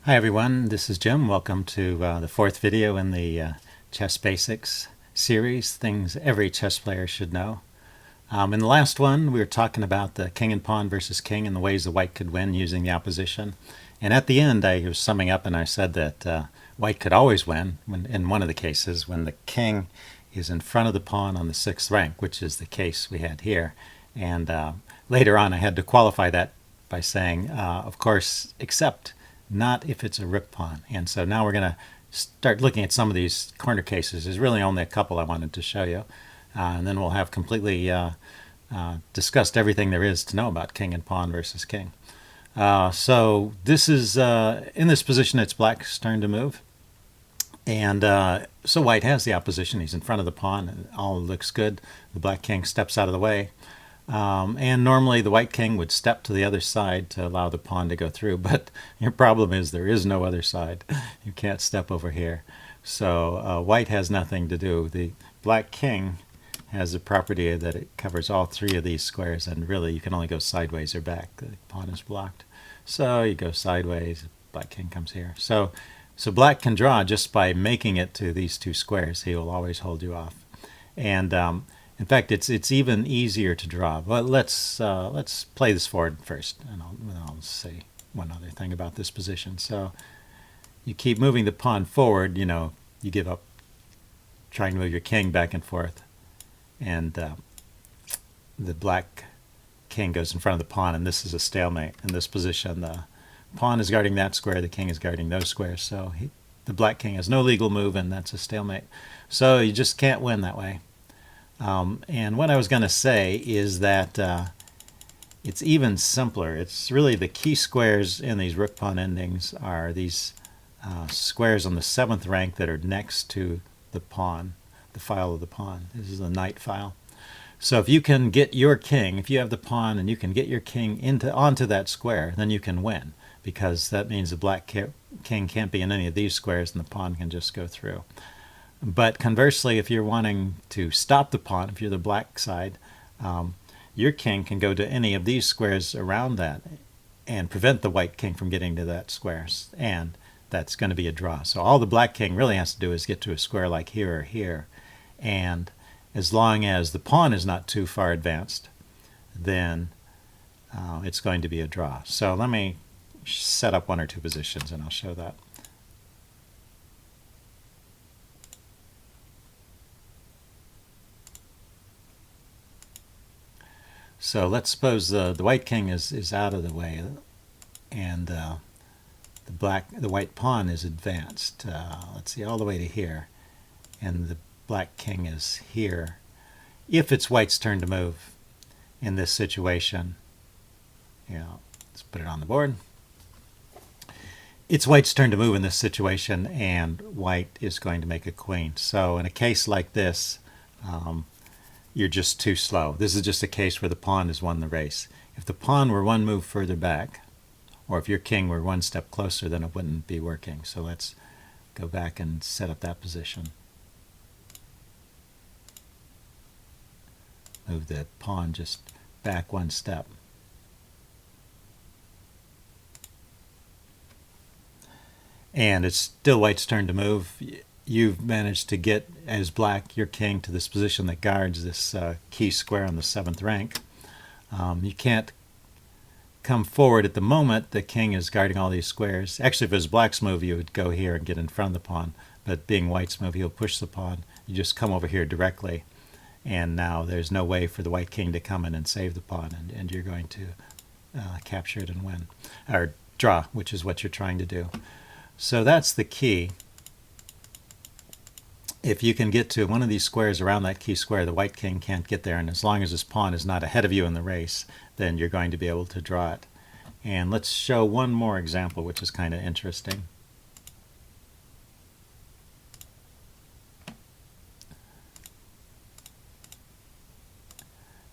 Hi everyone, this is Jim. Welcome to the fourth video in the Chess Basics series, things every chess player should know. In the last one we were talking about the king and pawn versus king and the ways the white could win using the opposition. And at the end I was summing up and I said that white could always win in one of the cases when the king is in front of the pawn on the sixth rank, which is the case we had here. And later on I had to qualify that by saying, of course, except not if it's a rook pawn. And so now we're going to start looking at some of these corner cases. There's really only a couple I wanted to show you. And then we'll have completely discussed everything there is to know about king and pawn versus king. So this is, in this position, it's black's turn to move. And so white has the opposition. He's in front of the pawn. And all looks good. The black king steps out of the way. And normally the white king would step to the other side to allow the pawn to go through, but your problem is there is no other side. You can't step over here. So white has nothing to do. The black king has the property that it covers all three of these squares, and really you can only go sideways or back. The pawn is blocked. So you go sideways, black king comes here. So black can draw just by making it to these two squares. He will always hold you off. And in fact, it's even easier to draw. But let's play this forward first, and I'll say one other thing about this position. So you keep moving the pawn forward. You give up trying to move your king back and forth, and the black king goes in front of the pawn, and this is a stalemate. In this position, the pawn is guarding that square, the king is guarding those squares. So the black king has no legal move, and that's a stalemate. So you just can't win that way. And what I was going to say is that it's even simpler. It's really the key squares in these rook pawn endings are these squares on the seventh rank that are next to the pawn, the file of the pawn. This is the knight file. So if you can get your king, if you have the pawn and you can get your king onto that square, then you can win, because that means the black king can't be in any of these squares and the pawn can just go through. But conversely, if you're wanting to stop the pawn, if you're the black side, your king can go to any of these squares around that and prevent the white king from getting to that square, and that's going to be a draw. So all the black king really has to do is get to a square like here or here, and as long as the pawn is not too far advanced, then it's going to be a draw. So let me set up one or two positions and I'll show that. So let's suppose the white king is out of the way, and the white pawn is advanced. Let's see, all the way to here, and the black king is here. If it's white's turn to move in this situation, let's put it on the board. It's white's turn to move in this situation, and white is going to make a queen. So in a case like this, you're just too slow. This is just a case where the pawn has won the race. If the pawn were one move further back, or if your king were one step closer, then it wouldn't be working. So let's go back and set up that position. Move the pawn just back one step. And it's still white's turn to move. You've managed to get, as black, your king to this position that guards this key square on the seventh rank. You can't come forward at the moment. The king is guarding all these squares. Actually, if it was black's move, you would go here and get in front of the pawn. But being white's move, he'll push the pawn. You just come over here directly. And now there's no way for the white king to come in and save the pawn. And you're going to capture it and win. Or draw, which is what you're trying to do. So that's the key. If you can get to one of these squares around that key square, the white king can't get there, and as long as his pawn is not ahead of you in the race, then you're going to be able to draw it. And let's show one more example, which is kind of interesting.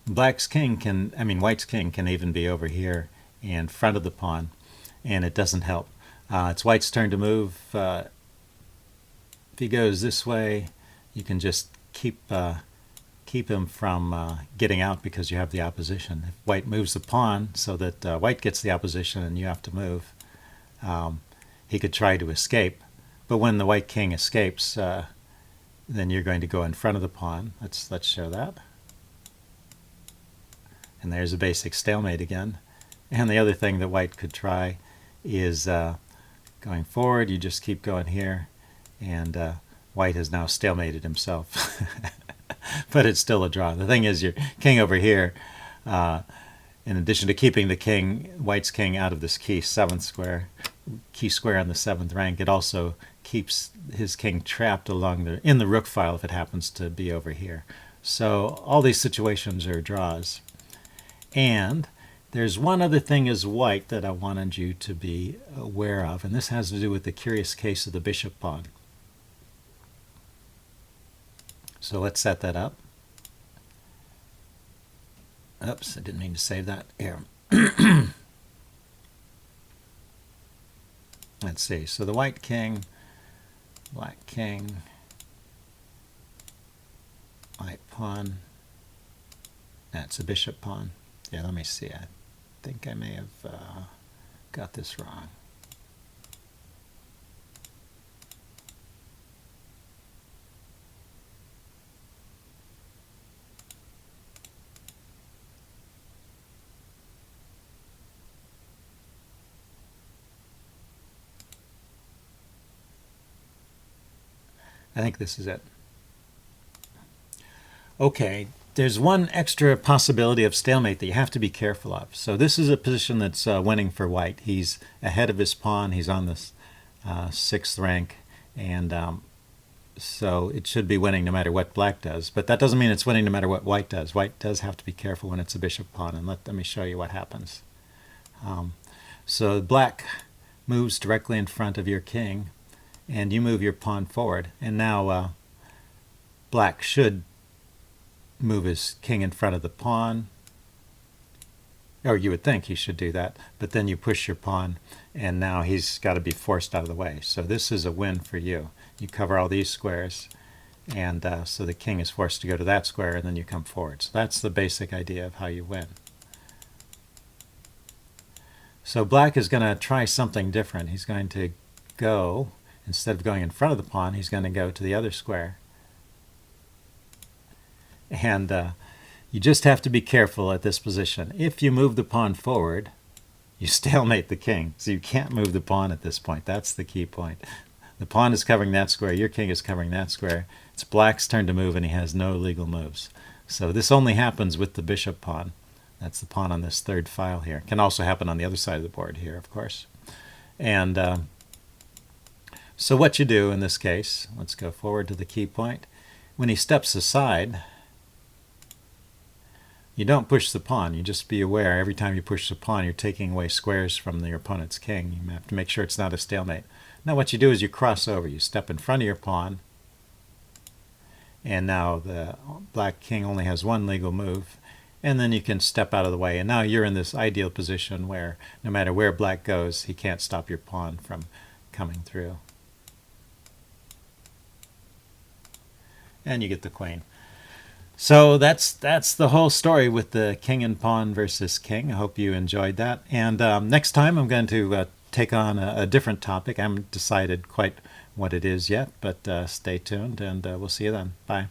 White's king can even be over here in front of the pawn, and it doesn't help. It's white's turn to move. If he goes this way, you can just keep him from getting out because you have the opposition. If white moves the pawn so that white gets the opposition and you have to move, he could try to escape. But when the white king escapes, then you're going to go in front of the pawn. Let's show that. And there's a basic stalemate again. And the other thing that white could try is going forward. You just keep going here, and white has now stalemated himself. But it's still a draw. The thing is, your king over here, in addition to keeping the king, white's king, out of this key square on the 7th rank, it also keeps his king trapped in the rook file if it happens to be over here. So all these situations are draws. And there's one other thing as white that I wanted you to be aware of, and this has to do with the curious case of the bishop pawn. So let's set that up. Oops, I didn't mean to save that. Here. Let's see. So the white king, black king, white pawn. That's a bishop pawn. Yeah, let me see. I think I may have got this wrong. I think this is it. Okay, there's one extra possibility of stalemate that you have to be careful of. So this is a position that's winning for white. He's ahead of his pawn. He's on the 6th rank, and so it should be winning no matter what black does. But that doesn't mean it's winning no matter what white does. White does have to be careful when it's a bishop pawn, and let me show you what happens. So black moves directly in front of your king, and you move your pawn forward, and now black should move his king in front of the pawn, or you would think he should do that, but then you push your pawn, and now he's got to be forced out of the way. So this is a win for you. You cover all these squares, and so the king is forced to go to that square, and then you come forward. So that's the basic idea of how you win. So black is going to try something different. He's going to go, instead of going in front of the pawn, he's going to go to the other square. And you just have to be careful at this position. If you move the pawn forward, you stalemate the king. So you can't move the pawn at this point. That's the key point. The pawn is covering that square. Your king is covering that square. It's black's turn to move, and he has no legal moves. So this only happens with the bishop pawn. That's the pawn on this 3rd file here. It can also happen on the other side of the board here, of course. And so what you do in this case, let's go forward to the key point. When he steps aside, you don't push the pawn. You just be aware every time you push the pawn, you're taking away squares from your opponent's king. You have to make sure it's not a stalemate. Now what you do is you cross over. You step in front of your pawn, and now the black king only has one legal move, and then you can step out of the way. And now you're in this ideal position where no matter where black goes, he can't stop your pawn from coming through. And you get the queen. So that's the whole story with the king and pawn versus king. I hope you enjoyed that. And next time I'm going to take on a different topic. I haven't decided quite what it is yet, but stay tuned, and we'll see you then. Bye.